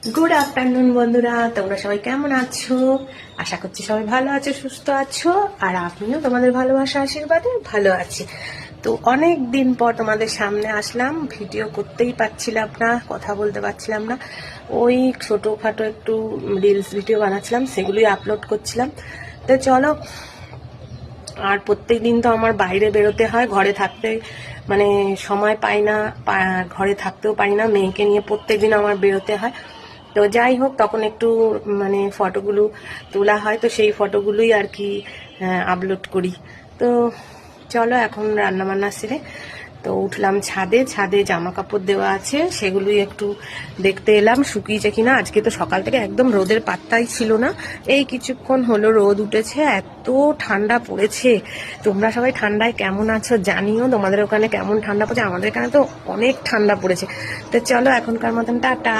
Good afternoon বন্ধুরা, তোমরা সবাই কেমন আছো? আশা করছি সবাই ভালো আছো, সুস্থ আছো। আর আমিও তোমাদের ভালোবাসা আশীর্বাদে ভালো আছি। তো অনেক দিন পর তোমাদের সামনে আসলাম। ভিডিও করতেই পারছিলাম না, কথা বলতে পারছিলাম না। ওই ছোটোখাটো একটু রিলস ভিডিও বানাচ্ছিলাম, সেগুলোই আপলোড করছিলাম। তো চলো, আর প্রত্যেক দিন তো আমার বাইরে বেরোতে হয়, ঘরে থাকতে মানে সময় পাই না, ঘরে থাকতেও পারি না। মেয়েকে নিয়ে প্রত্যেক দিন আমার বেরোতে হয়। তো যাই হোক, তখন একটু মানে ফটোগুলো তোলা হয়, তো সেই ফটোগুলোই আর কি আপলোড করি। তো চলো, এখন রান্নাবান্না সেরে তো উঠলাম ছাদে। ছাদে জামা কাপড় দেওয়া আছে, সেগুলোই একটু দেখতে এলাম শুকিয়েছে কিনা। আজকে তো সকাল থেকে একদম রোদের পাত্তাই ছিল না, এই কিছুক্ষণ হলো রোদ উঠেছে। এত ঠান্ডা পড়েছে। তোমরা সবাই ঠান্ডায় কেমন আছো জানিও, তোমাদের ওখানে কেমন ঠান্ডা পড়েছে। আমাদের এখানে তো অনেক ঠান্ডা পড়েছে। তো চলো, এখনকার মতন টাটা।